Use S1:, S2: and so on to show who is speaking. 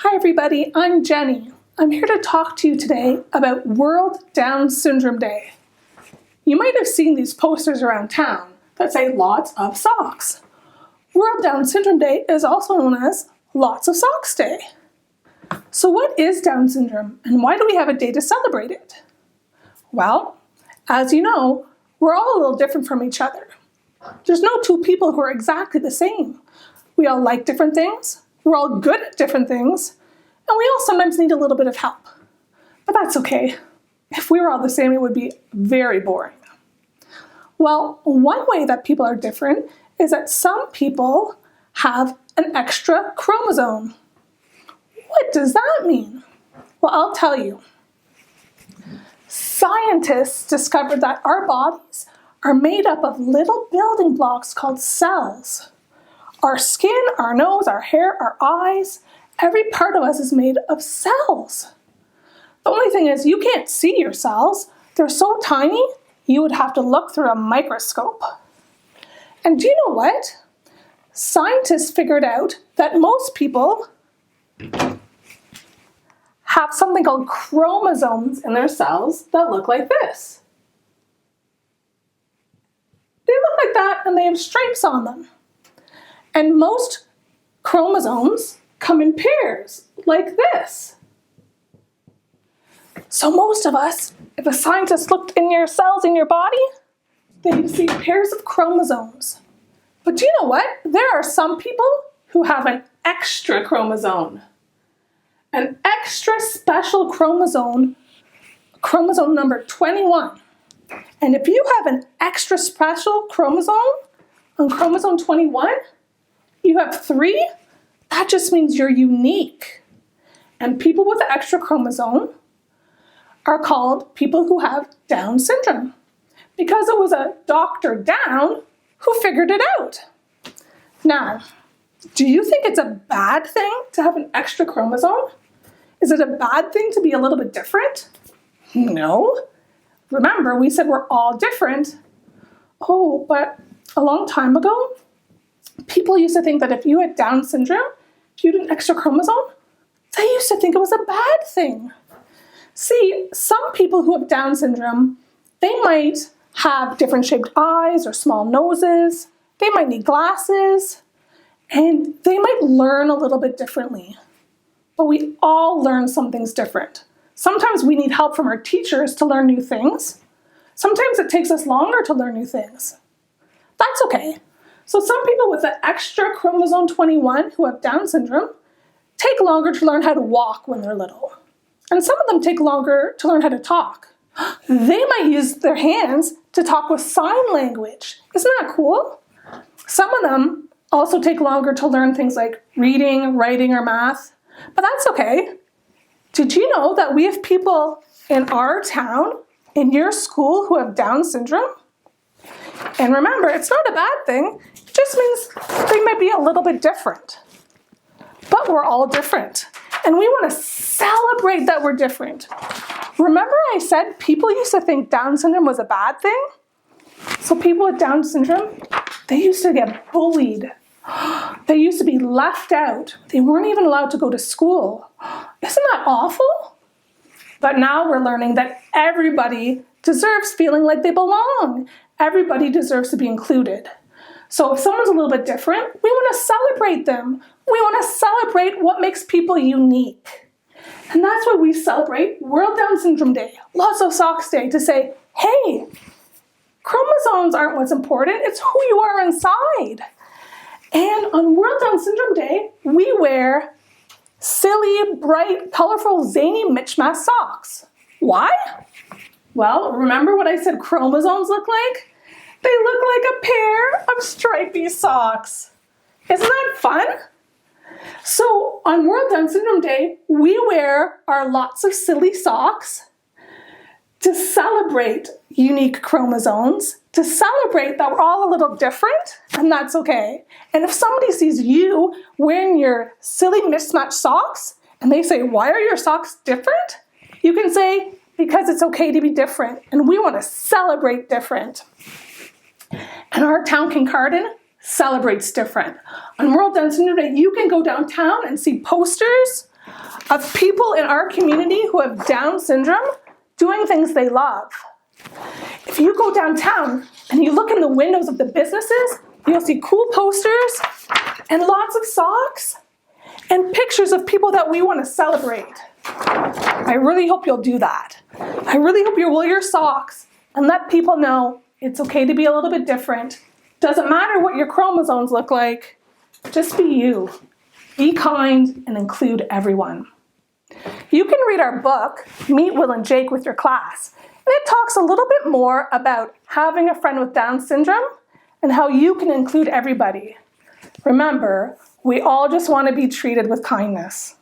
S1: Hi everybody, I'm Jenny. I'm here to talk to you today about World Down Syndrome Day. You might have seen these posters around town that say lots of socks. World Down Syndrome Day is also known as Lots of Socks Day. So what is Down syndrome and why do we have a day to celebrate it? Well, as you know, we're all a little different from each other. There's no two people who are exactly the same. We all like different things, we're all good at different things, and we all sometimes need a little bit of help. But that's okay. If we were all the same, it would be very boring. Well, one way that people are different is that some people have an extra chromosome. What does that mean? Well, I'll tell you. Scientists discovered that our bodies are made up of little building blocks called cells. Our skin, our nose, our hair, our eyes, every part of us is made of cells. The only thing is you can't see your cells. They're so tiny, you would have to look through a microscope. And do you know what? Scientists figured out that most people have something called chromosomes in their cells that look like this. They look like that and they have stripes on them. And most chromosomes come in pairs, like this. So most of us, if a scientist looked in your cells in your body, they'd see pairs of chromosomes. But do you know what? There are some people who have an extra chromosome. An extra special chromosome number 21. And if you have an extra special chromosome on chromosome 21, you have 3, that just means you're unique. And people with the extra chromosome are called people who have Down syndrome, because it was a Dr. Down who figured it out. Now, do you think it's a bad thing to have an extra chromosome? Is it a bad thing to be a little bit different? No. Remember, we said we're all different. Oh, but a long time ago, people used to think that if you had Down syndrome, if you had an extra chromosome, they used to think it was a bad thing. See, some people who have Down syndrome, they might have different shaped eyes or small noses. They might need glasses, and they might learn a little bit differently. But we all learn some things different. Sometimes we need help from our teachers to learn new things. Sometimes it takes us longer to learn new things. That's okay. So some people with the extra chromosome 21 who have Down syndrome take longer to learn how to walk when they're little. And some of them take longer to learn how to talk. They might use their hands to talk with sign language. Isn't that cool? Some of them also take longer to learn things like reading, writing, or math. But that's okay. Did you know that we have people in our town, in your school, who have Down syndrome? And remember, it's not a bad thing. It just means they might be a little bit different. But we're all different. And we want to celebrate that we're different. Remember I said people used to think Down syndrome was a bad thing? So people with Down syndrome, they used to get bullied. They used to be left out. They weren't even allowed to go to school. Isn't that awful? But now we're learning that everybody deserves feeling like they belong. Everybody deserves to be included. So if someone's a little bit different, we want to celebrate them. We want to celebrate what makes people unique. And that's why we celebrate World Down Syndrome Day, Lots of Socks Day, to say, hey, chromosomes aren't what's important, it's who you are inside. And on World Down Syndrome Day, we wear silly, bright, colorful, zany mismatched socks. Why? Well, remember what I said chromosomes look like? They look like a pair of stripy socks. Isn't that fun? So on World Down Syndrome Day, we wear our lots of silly socks to celebrate unique chromosomes, to celebrate that we're all a little different, and that's okay. And if somebody sees you wearing your silly mismatched socks, and they say, why are your socks different? You can say, because it's okay to be different, and we want to celebrate different. And our town, Kincardine, celebrates different. On World Down Syndrome Day, you can go downtown and see posters of people in our community who have Down syndrome doing things they love. If you go downtown and you look in the windows of the businesses, you'll see cool posters and lots of socks and pictures of people that we want to celebrate. I really hope you'll do that. I really hope you'll wear your socks and let people know it's okay to be a little bit different. Doesn't matter what your chromosomes look like. Just be you. Be kind and include everyone. You can read our book, Meet Will and Jake, with your class. And it talks a little bit more about having a friend with Down syndrome and how you can include everybody. Remember, we all just want to be treated with kindness.